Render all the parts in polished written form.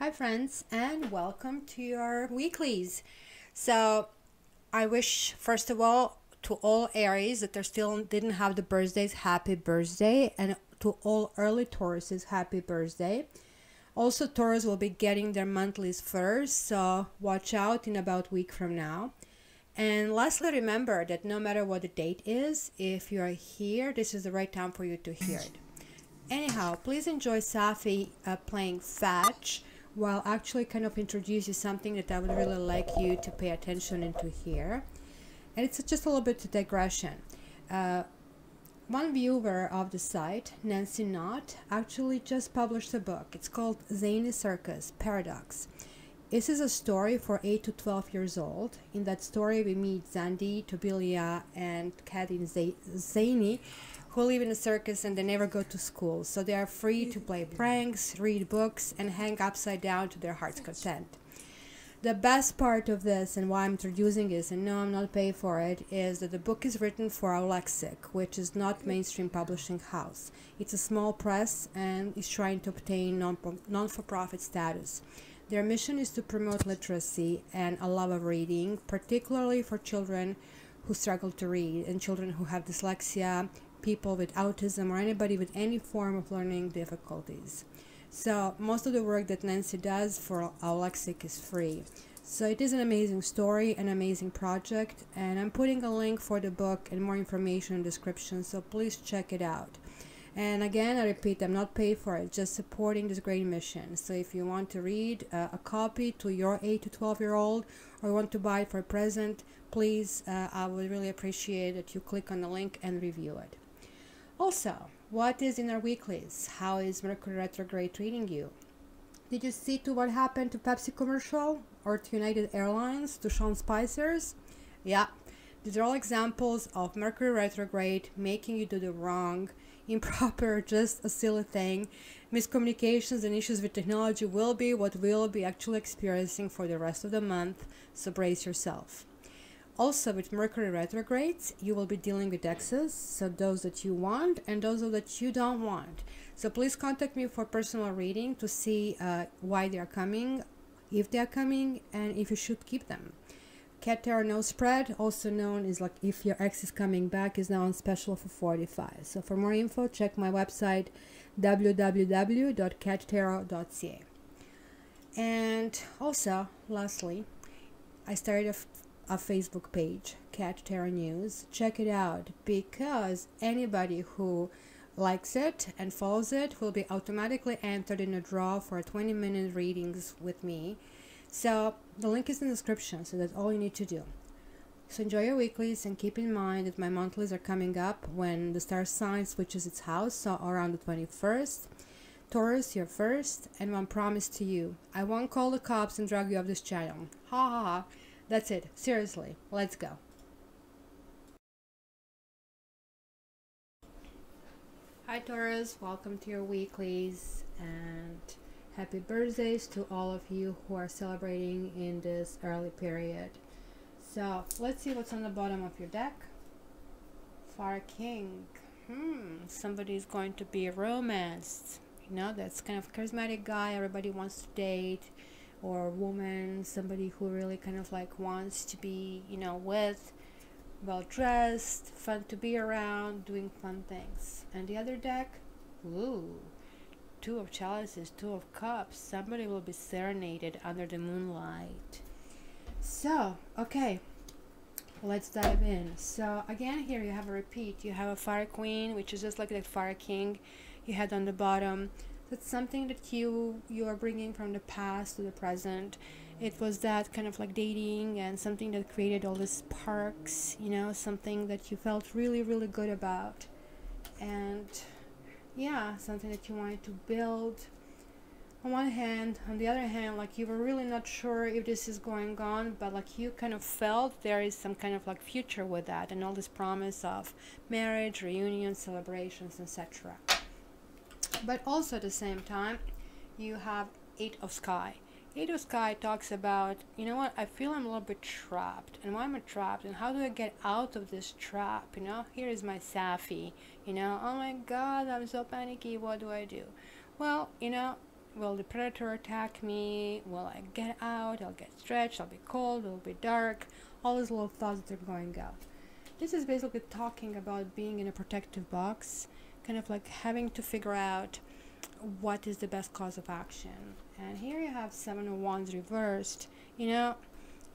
Hi friends, and welcome to your weeklies. So I wish first of all to all Aries that they still didn't have the birthdays, happy birthday, and to all early Tauruses, happy birthday. Also Taurus will be getting their monthlies first, so watch out in about a week from now. And lastly, remember that no matter what the date is, if you are here, this is the right time for you to hear it. Anyhow, please enjoy Safi playing Fetch while actually kind of introduce you something that I would really like you to pay attention into here. And it's just a little bit of digression. One viewer of the site, Nancy Knott, actually just published a book. It's called Zany Circus Paradox. This is a story for 8 to 12 years old. In that story, we meet Zandi, Tobilia, and Kadin Zany, who live in a circus and they never go to school. So they are free to play pranks, read books, and hang upside down to their heart's content. The best part of this, and why I'm introducing this, and no, I'm not paid for it, is that the book is written for Alexic, which is not mainstream publishing house. It's a small press and is trying to obtain non-for-profit status. Their mission is to promote literacy and a love of reading, particularly for children who struggle to read and children who have dyslexia, people with autism, or anybody with any form of learning difficulties. So most of the work that Nancy does for Alexic is free. So it is an amazing story, an amazing project, and I'm putting a link for the book and more information in the description, so please check it out. And again, I repeat, I'm not paid for it, just supporting this great mission. So if you want to read a copy to your 8 to 12-year-old or want to buy it for a present, please, I would really appreciate that you click on the link and review it. Also, what is in our weeklies? How is Mercury retrograde treating you? Did you see to what happened to Pepsi commercial or to United Airlines, to Sean Spicer's? Yeah, these are all examples of Mercury retrograde making you do the wrong, improper, just a silly thing. Miscommunications and issues with technology will be what we'll be actually experiencing for the rest of the month, so brace yourself. Also, with Mercury retrogrades, you will be dealing with exes, so those that you want and those that you don't want. So please contact me for personal reading to see why they are coming, if they are coming, and if you should keep them. Cat Tarot No Spread, also known as like if your ex is coming back, is now on special for 45. So for more info, check my website www.cattarot.ca. And also, lastly, I started a Facebook page, Cat Tarot News. Check it out because anybody who likes it and follows it will be automatically entered in a draw for 20-minute readings with me. So the link is in the description, so that's all you need to do. So enjoy your weeklies and keep in mind that my monthlies are coming up when the star sign switches its house, so around the 21st. Taurus, you're first, and one promise to you. I won't call the cops and drag you off this channel. Ha ha ha. That's it. Seriously. Let's go. Hi Taurus, welcome to your weeklies and happy birthdays to all of you who are celebrating in this early period. So let's see what's on the bottom of your deck. Fire King. Somebody's going to be romanced. You know, that's kind of charismatic guy everybody wants to date, or woman, somebody who really kind of like wants to be, you know, with, well dressed, fun to be around, doing fun things. And the other deck, ooh, Two of Chalices, Two of Cups. Somebody will be serenaded under the moonlight. So, okay, let's dive in. So again, here you have a repeat. You have a Fire Queen, which is just like that Fire King you had on the bottom. That's something that you are bringing from the past to the present. It was that kind of like dating and something that created all these sparks, you know, something that you felt really, really good about. And yeah, something that you wanted to build on one hand. On the other hand, like you were really not sure if this is going on, but like you kind of felt there is some kind of like future with that and all this promise of marriage, reunion, celebrations, etc. But also at the same time, you have Eight of Sky. Eight of Sky talks about, you know what, I feel I'm a little bit trapped. And why am I trapped? And how do I get out of this trap? You know, here is my Safi. You know, oh my God, I'm so panicky. What do I do? Well, you know, will the predator attack me? Will I get out? I'll get stretched, I'll be cold, it'll be dark. All these little thoughts that are going out. This is basically talking about being in a protective box, kind of like having to figure out what is the best course of action. And here you have Seven of Wands reversed. You know,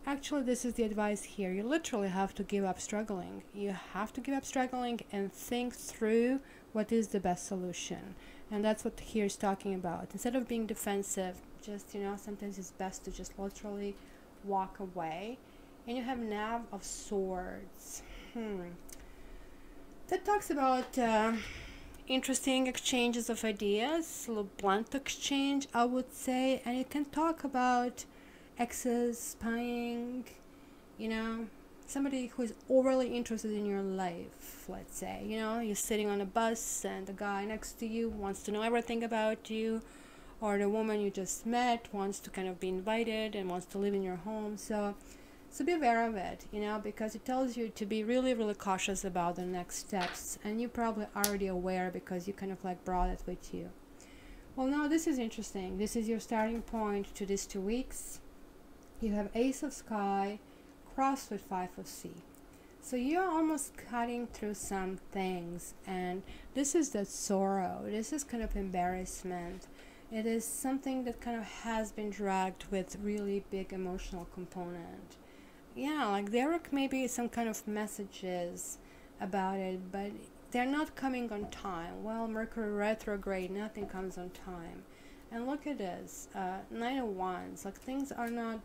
actually this is the advice here. You literally have to give up struggling. You have to give up struggling and think through what is the best solution. And that's what here is talking about. Instead of being defensive, just, you know, sometimes it's best to just literally walk away. And you have Knave of Swords. That talks about interesting exchanges of ideas, a little blunt exchange, I would say. And it can talk about exes, spying, you know, somebody who is overly interested in your life, let's say. You know, you're sitting on a bus and the guy next to you wants to know everything about you, or the woman you just met wants to kind of be invited and wants to live in your home. So be aware of it, you know, because it tells you to be really, really cautious about the next steps. And you're probably already aware because you kind of like brought it with you. Well, now this is interesting. This is your starting point to these 2 weeks. You have Ace of Sky crossed with Five of Sea. So you're almost cutting through some things. And this is that sorrow. This is kind of embarrassment. It is something that kind of has been dragged with really big emotional component. Yeah, like there are maybe some kind of messages about it, but they're not coming on time. Well, Mercury retrograde, nothing comes on time. And look at this, Nine of Wands, like things are not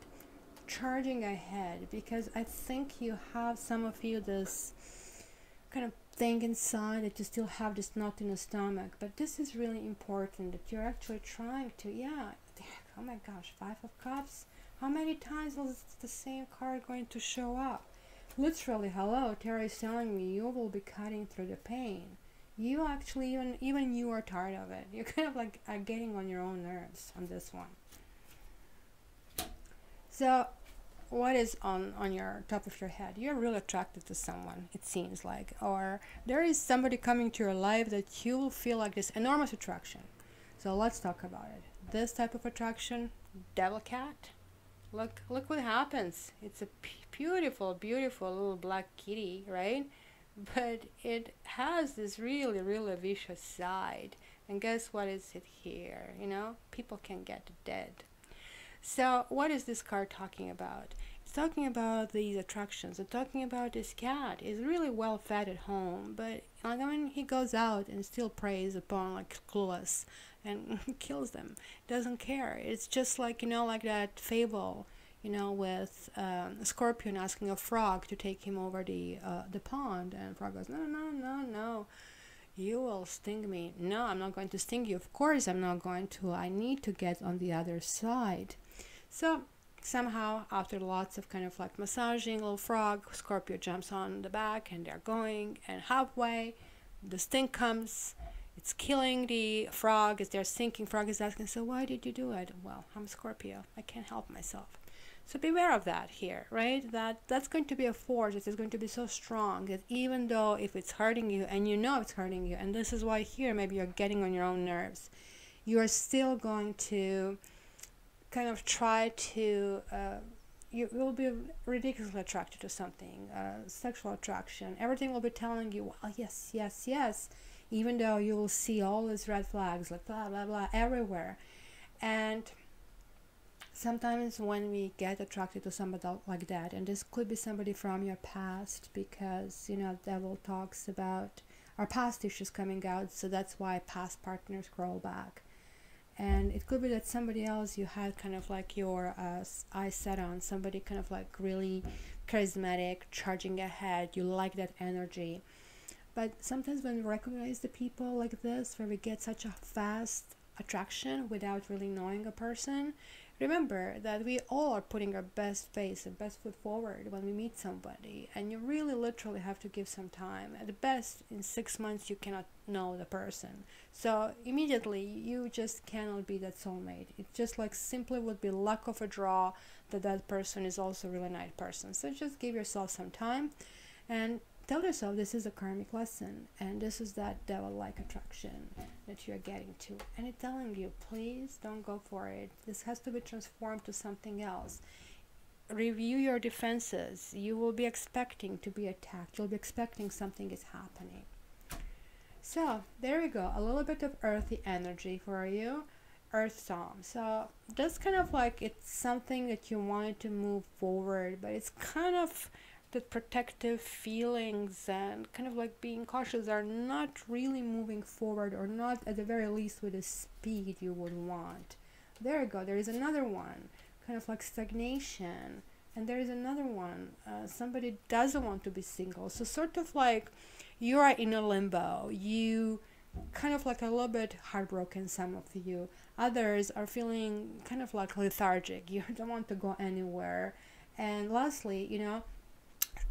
charging ahead, because I think you have, some of you, this kind of thing inside that you still have this knot in the stomach. But this is really important, that you're actually trying to, yeah, oh my gosh, Five of Cups. How many times is the same card going to show up? Literally, hello, Tarot is telling me you will be cutting through the pain. You actually, even you are tired of it. You're kind of like are getting on your own nerves on this one. So, what is on your top of your head? You're really attracted to someone, it seems like. Or there is somebody coming to your life that you will feel like this enormous attraction. So let's talk about it. This type of attraction, Devil Cat. Look what happens. It's a beautiful, beautiful little black kitty, right? But it has this really, really vicious side. And guess what is it here? You know, people can get dead. So what is this card talking about? It's talking about these attractions. It's talking about this cat is really well fed at home, but when he goes out and still preys upon like clueless and kills them, doesn't care. It's just like, you know, like that fable, you know, with a scorpion asking a frog to take him over the pond, and the frog goes, no, no, no, no. You will sting me. No, I'm not going to sting you. Of course I'm not going to. I need to get on the other side. So somehow, after lots of kind of like massaging, little frog, Scorpio jumps on the back and they're going, and halfway the sting comes. It's killing the frog as they're sinking. Frog is asking, so why did you do it? Well, I'm Scorpio. I can't help myself. So beware of that here, right? That's going to be a force that is going to be so strong that even though if it's hurting you, and you know it's hurting you, and this is why here maybe you're getting on your own nerves, you are still going to kind of try to, you will be ridiculously attracted to something, sexual attraction. Everything will be telling you, well, yes, yes, yes, even though you will see all these red flags, like blah, blah, blah, everywhere. And sometimes when we get attracted to somebody like that, and this could be somebody from your past, because, you know, devil talks about our past issues coming out, so that's why past partners crawl back. And it could be that somebody else you had kind of like your eyes set on, somebody kind of like really charismatic, charging ahead, you like that energy. But sometimes when we recognize the people like this, where we get such a fast attraction without really knowing a person, remember that we all are putting our best face and best foot forward when we meet somebody, and you really literally have to give some time. At the best, in 6 months you cannot know the person, so immediately you just cannot be that soulmate. It just like simply would be luck of a draw that that person is also a really nice person. So just give yourself some time and tell yourself this is a karmic lesson, and this is that devil-like attraction that you're getting to, and it's telling you, please don't go for it. This has to be transformed to something else. Review your defenses. You will be expecting to be attacked. You'll be expecting something is happening. So there you go, a little bit of earthy energy for you. Earth Psalm. So that's kind of like, it's something that you wanted to move forward, but it's kind of the protective feelings and kind of like being cautious are not really moving forward, or not at the very least with the speed you would want. There you go, there is another one, kind of like stagnation. And there is another one, somebody doesn't want to be single. So sort of like you are in a limbo. You kind of like a little bit heartbroken, some of you. Others are feeling kind of like lethargic. You don't want to go anywhere. And lastly, you know,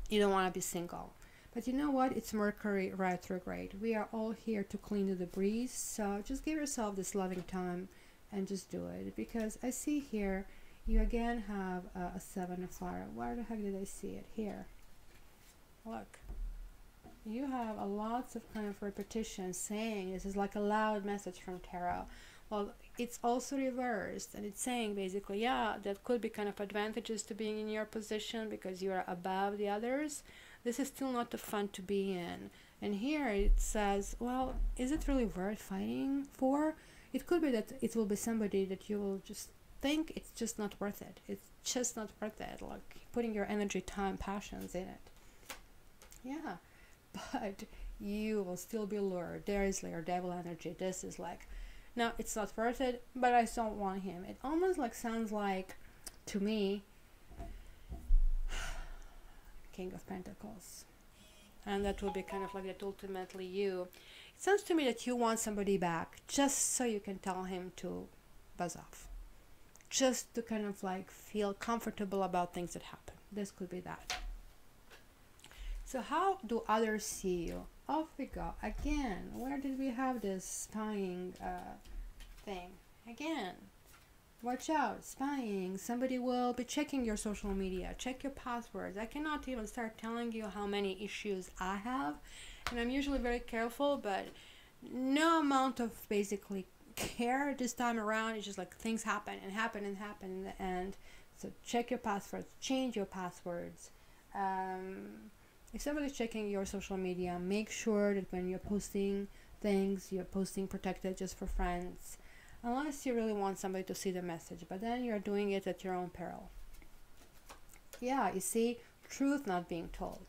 you don't want to be single. But you know what? It's Mercury retrograde. We are all here to clean the debris. So just give yourself this loving time and just do it. Because I see here, you again have a 7 of fire. Where the heck did I see it? Here. Look. You have a lots of kind of repetition saying, this is like a loud message from tarot. Well, it's also reversed, and it's saying basically, yeah, that could be kind of advantages to being in your position because you are above the others. This is still not the fun to be in. And here it says, well, is it really worth fighting for? It could be that it will be somebody that you will just think it's just not worth it. It's just not worth it, like putting your energy, time, passions in it. Yeah. But you will still be lured. There is your devil energy. This is like, no, it's not worth it, but I don't want him. It almost like sounds like, to me, King of Pentacles. And that will be kind of like that ultimately you. It sounds to me that you want somebody back just so you can tell him to buzz off. Just to kind of like feel comfortable about things that happen. This could be that. So how do others see you? Off we go. Again, where did we have this spying thing? Again, watch out, spying. Somebody will be checking your social media. Check your passwords. I cannot even start telling you how many issues I have. And I'm usually very careful, but no amount of basically care this time around. It's just like things happen and happen and happen in the end. So check your passwords. Change your passwords. If somebody's checking your social media, make sure that when you're posting things, you're posting protected just for friends. Unless you really want somebody to see the message, but then you're doing it at your own peril. Yeah, you see, truth not being told.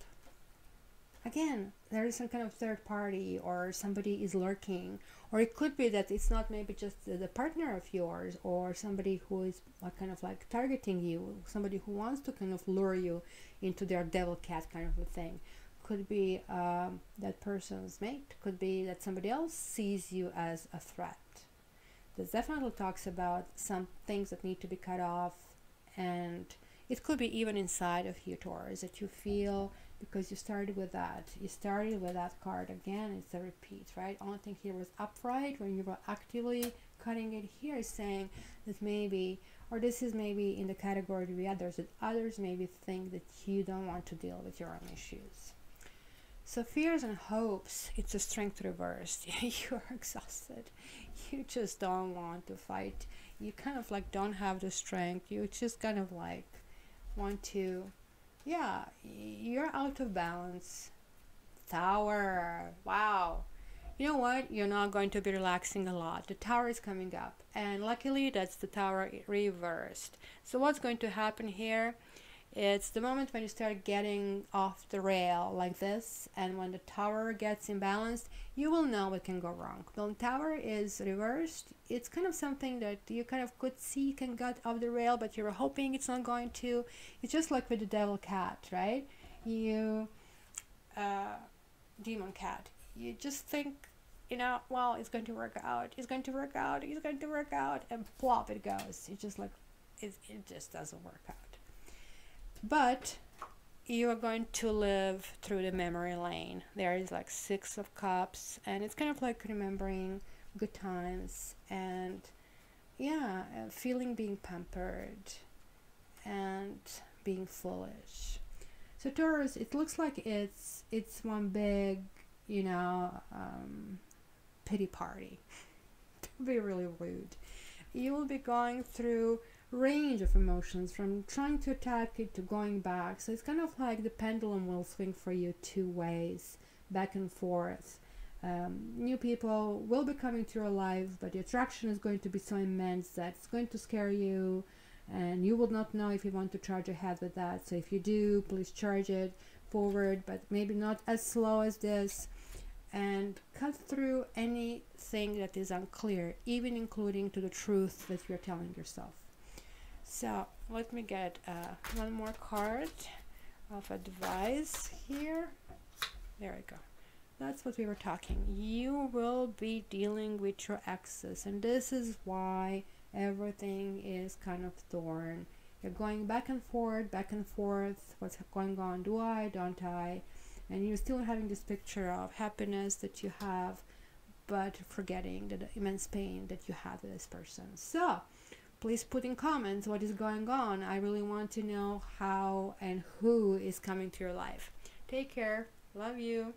Again, there is some kind of third party, or somebody is lurking, or it could be that it's not maybe just the partner of yours, or somebody who is like kind of like targeting you, somebody who wants to kind of lure you into their devil cat kind of a thing. Could be that person's mate, could be that somebody else sees you as a threat. This definitely talks about some things that need to be cut off, and it could be even inside of you, Taurus, that you feel, because you started with that. You started with that card again. It's a repeat, right? Only thing here was upright when you were actively cutting it. Here is saying that maybe, or this is maybe in the category of the others, that others maybe think that you don't want to deal with your own issues. So fears and hopes, it's a strength reversed. You are exhausted. You just don't want to fight. You kind of like don't have the strength. You just kind of like want to, yeah, you're out of balance. Tower, wow. You know what? You're not going to be relaxing a lot. The Tower is coming up, and luckily that's the Tower reversed. So what's going to happen here? It's the moment when you start getting off the rail like this, and when the Tower gets imbalanced, you will know what can go wrong. When the Tower is reversed, it's kind of something that you kind of could see can get off the rail, but you're hoping it's not going to. It's just like with the devil cat, right? You, demon cat, you just think, you know, well, it's going to work out, it's going to work out, it's going to work out, and plop, it goes. It's just like, it just doesn't work out. But you are going to live through the memory lane. There is like 6 of Cups, and it's kind of like remembering good times, and yeah, feeling being pampered and being foolish. So Taurus, it looks like it's one big, pity party. To be really rude. You will be going through range of emotions, from trying to attack it to going back. So it's kind of like the pendulum will swing for you two ways, back and forth. New people will be coming to your life, but the attraction is going to be so immense that it's going to scare you, and you will not know if you want to charge ahead with that. So if you do, please charge it forward, but maybe not as slow as this, and cut through anything that is unclear, even including to the truth that you're telling yourself. So let me get one more card of advice here. There we go. That's what we were talking. You will be dealing with your exes, and this is why everything is kind of thorn. You're going back and forth. What's going on? Do I? Don't I? And you're still having this picture of happiness that you have, but forgetting the immense pain that you have with this person. So please put in comments what is going on. I really want to know how and who is coming to your life. Take care. Love you.